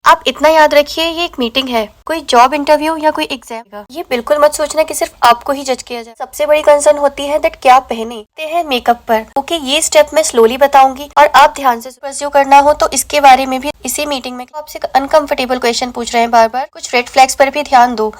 आप इतना याद रखिए, ये एक मीटिंग है, कोई जॉब इंटरव्यू या कोई एग्जाम। ये बिल्कुल मत सोचना कि सिर्फ आपको ही जज किया जाए। सबसे बड़ी कंसर्न होती है दैट क्या पहनते हैं मेकअप पर। ओके, ये स्टेप मैं स्लोली बताऊंगी और आप ध्यान से परस्यू करना हो तो इसके बारे में भी इसी मीटिंग में आपसे अनकंफर्टेबल क्वेश्चन पूछ रहे हैं बार बार। कुछ रेड फ्लैग्स पर भी ध्यान दो।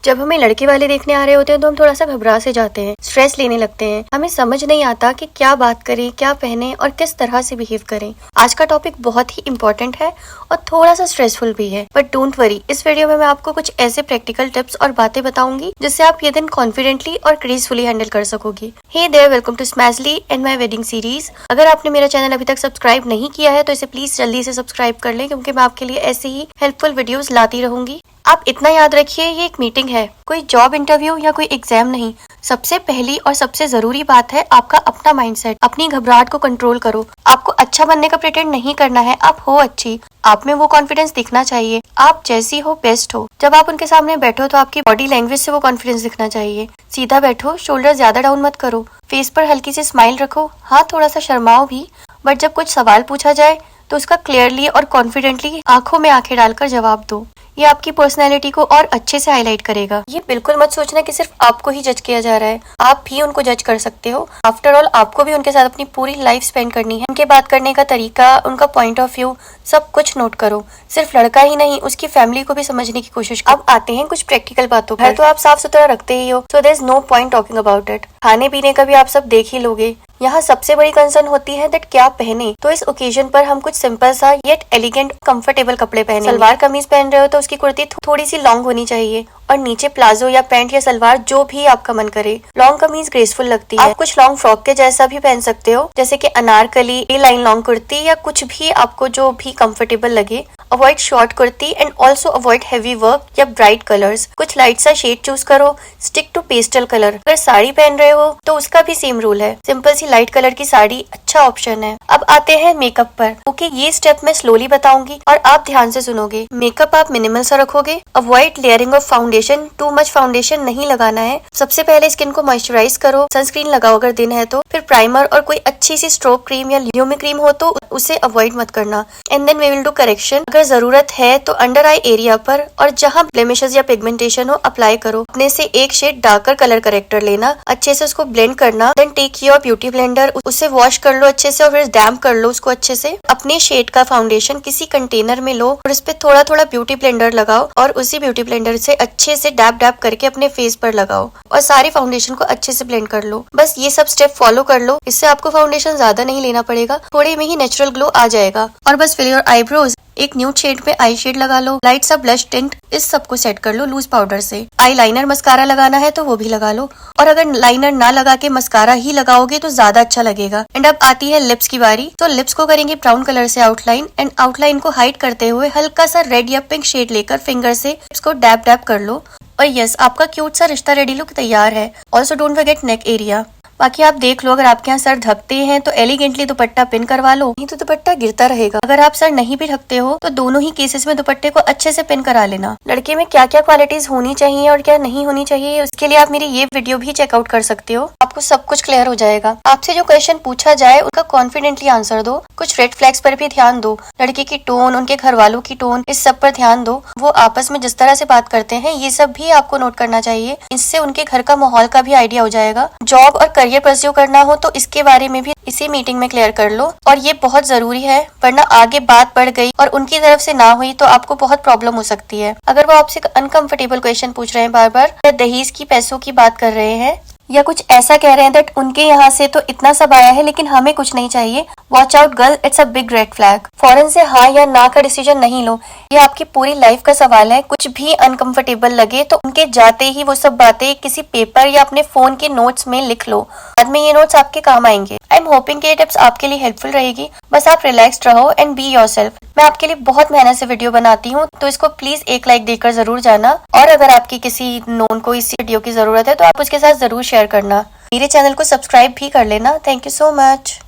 जब हमें लड़के वाले देखने आ रहे होते हैं तो हम थोड़ा सा घबरा से जाते हैं, स्ट्रेस लेने लगते हैं। हमें समझ नहीं आता कि क्या बात करें, क्या पहने और किस तरह से बिहेव करें। आज का टॉपिक बहुत ही इंपॉर्टेंट है और थोड़ा सा स्ट्रेसफुल भी है, बट डोंट वरी, इस वीडियो में मैं आपको कुछ ऐसे प्रैक्टिकल टिप्स और बातें बताऊंगी जिससे आप ये दिन कॉन्फिडेंटली और ग्रेसफुली हैंडल कर सकोगी। Hey there, welcome to Smashly and my wedding series. अगर आपने मेरा चैनल अभी तक सब्सक्राइब नहीं किया है तो इसे प्लीज जल्दी से सब्सक्राइब कर लें, क्योंकि मैं आपके लिए ऐसे ही हेल्पफुल वीडियोस लाती रहूंगी। आप इतना याद रखिए, ये एक मीटिंग है, कोई जॉब इंटरव्यू या कोई एग्जाम नहीं। सबसे पहली और सबसे जरूरी बात है आपका अपना माइंडसेट। अपनी घबराहट को कंट्रोल करो। आपको अच्छा बनने का प्रिटेंड नहीं करना है, आप हो अच्छी। आप में वो कॉन्फिडेंस दिखना चाहिए। आप जैसी हो बेस्ट हो। जब आप उनके सामने बैठो तो आपकी बॉडी लैंग्वेज से वो कॉन्फिडेंस दिखना चाहिए। सीधा बैठो, शोल्डर ज्यादा डाउन मत करो, फेस पर हल्की सी स्माइल रखो। हाँ, थोड़ा सा शर्माओ भी, बट जब कुछ सवाल पूछा जाए तो उसका क्लियरली और कॉन्फिडेंटली आंखों में आंखें डालकर जवाब दो। ये आपकी पर्सनैलिटी को और अच्छे से हाईलाइट करेगा। ये बिल्कुल मत सोचना कि सिर्फ आपको ही जज किया जा रहा है, आप भी उनको जज कर सकते हो। आफ्टर ऑल, आपको भी उनके साथ अपनी पूरी लाइफ स्पेंड करनी है। उनके बात करने का तरीका, उनका पॉइंट ऑफ व्यू, सब कुछ नोट करो। सिर्फ लड़का ही नहीं, उसकी फैमिली को भी समझने की कोशिश करो। अब आते हैं कुछ प्रैक्टिकल बातों पर। तो आप साफ सुथरा रखते ही हो, so there is no point talking about it. खाने पीने का भी आप सब देख ही लोगे। यहाँ सबसे बड़ी कंसर्न होती है दैट क्या पहने। तो इस ओकेजन पर हम कुछ सिंपल सा येट एलिगेंट कंफर्टेबल कपड़े पहने। सलवार कमीज पहन रहे हो तो उसकी कुर्ती थोड़ी सी लॉन्ग होनी चाहिए और नीचे प्लाजो या पैंट या सलवार, जो भी आपका मन करे। लॉन्ग कमीज ग्रेसफुल लगती है। आप कुछ लॉन्ग फ्रॉक के जैसा भी पहन सकते हो, जैसे कि anarkali, A line long kurti या कुछ भी आपको जो भी कंफर्टेबल लगे। Avoid short kurti and also avoid heavy work या ब्राइट कलर्स। कुछ लाइट सा शेड चूज करो। Stick to pastel colour. अगर साड़ी पहन रहे हो तो उसका भी सेम रूल है। सिंपल सी लाइट कलर की साड़ी अच्छा ऑप्शन है। अब आते हैं मेकअप पर। ओके, ये स्टेप मैं स्लोली बताऊंगी और आप ध्यान से सुनोगे। मेकअप आप मिनिमल सा रखोगे। Avoid layering of foundation, too much foundation नहीं लगाना है। सबसे पहले स्किन को मॉइस्चराइज करो। सनस्क्रीन लगाओ अगर दिन है तो, फिर प्राइमर और कोई अच्छी सी स्ट्रोब क्रीम या ल्यूमी क्रीम हो तो उसे अवॉइड मत करना। And then we will do correction. अगर जरूरत है तो अंडर आई एरिया पर और जहाँ ब्लेमिशेस या पिगमेंटेशन हो अप्लाई करो। अपने से एक शेड डार्कर कलर करेक्टर लेना, अच्छे से उसको ब्लेंड करना। Then take your beauty blender, उसे वॉश कर लो अच्छे से और फिर डैम्प कर लो उसको अच्छे से। अपने शेड का फाउंडेशन किसी कंटेनर में लो और उस पे थोड़ा थोड़ा ब्यूटी ब्लेंडर लगाओ और उसी ब्यूटी ब्लेंडर से अच्छे से डैप डैप करके अपने फेस पर लगाओ और सारी फाउंडेशन को अच्छे से ब्लेंड कर लो। बस ये सब स्टेप फॉलो कर लो। इससे आपको फाउंडेशन ज्यादा नहीं लेना पड़ेगा, थोड़े में ही नेचुरल ग्लो आ जाएगा। और बस फिल योर आईब्रोज। एक न्यूड शेड पे आई शेड लगा लो, लाइट सा ब्लश टिंट, इस सब को सेट कर लो लूज पाउडर से। आई लाइनर मस्कारा लगाना है तो वो भी लगा लो, और अगर लाइनर ना लगा के मस्कारा ही लगाओगे तो ज्यादा अच्छा लगेगा। एंड अब आती है लिप्स की बारी। तो लिप्स को करेंगे ब्राउन कलर से आउटलाइन एंड आउटलाइन को हाइड करते हुए हल्का सा रेड या पिंक शेड लेकर फिंगर से लिप्स को डैप डैप कर लो। और यस, आपका क्यूट सा रिश्ता रेडी लुक तैयार है। Also don't forget neck area. बाकी आप देख लो, अगर आपके यहाँ सर ढकते हैं तो एलिगेंटली दुपट्टा पिन करवा लो, नहीं तो दुपट्टा गिरता रहेगा। अगर आप सर नहीं भी ढकते हो तो दोनों ही केसेस में दुपट्टे को अच्छे से पिन करा लेना। लड़के में क्या क्या क्वालिटीज होनी चाहिए और क्या नहीं होनी चाहिए, उसके लिए आप मेरी ये वीडियो भी चेकआउट कर सकते हो। आपको सब कुछ क्लियर हो जाएगा। आपसे जो क्वेश्चन पूछा जाए उसका कॉन्फिडेंटली आंसर दो। कुछ रेड फ्लैग्स पर भी ध्यान दो। लड़के की टोन, उनके घर वालों की टोन, इस सब पर ध्यान दो। वो आपस में जिस तरह से बात करते हैं ये सब भी आपको नोट करना चाहिए। इससे उनके घर का माहौल का भी आइडिया हो जाएगा। जॉब और करियर परस्यू करना हो तो इसके बारे में भी इसी मीटिंग में क्लियर कर लो, और ये बहुत जरूरी है, वरना आगे बात बढ़ गई और उनकी तरफ से ना हुई तो आपको बहुत प्रॉब्लम हो सकती है। अगर वो आपसे अनकंफर्टेबल क्वेश्चन पूछ रहे हैं बार बार, या दहेज की पैसों की बात कर रहे हैं या कुछ ऐसा कह रहे हैं दैट उनके यहाँ से तो इतना सब आया है लेकिन हमें कुछ नहीं चाहिए, watch out girl, it's a big red flag. फौरन से हाँ या ना का डिसीजन नहीं लो। ये आपकी पूरी लाइफ का सवाल है। कुछ भी अनकंफर्टेबल लगे तो उनके जाते ही वो सब बातें किसी पेपर या अपने फोन के नोट्स में लिख लो। बाद में ये नोट्स आपके काम आएंगे। आई एम होपिंग कि ये टिप्स आपके लिए हेल्पफुल रहेगी। बस आप रिलैक्स्ड रहो एंड बी योरसेल्फ। मैं आपके लिए बहुत मेहनत से वीडियो बनाती हूँ, तो इसको प्लीज एक लाइक देकर जरूर जाना। और अगर आपकी किसी नोन को इस वीडियो की जरूरत है तो आप उसके साथ जरूर शेयर करना। मेरे चैनल को सब्सक्राइब भी कर लेना। Thank you so much.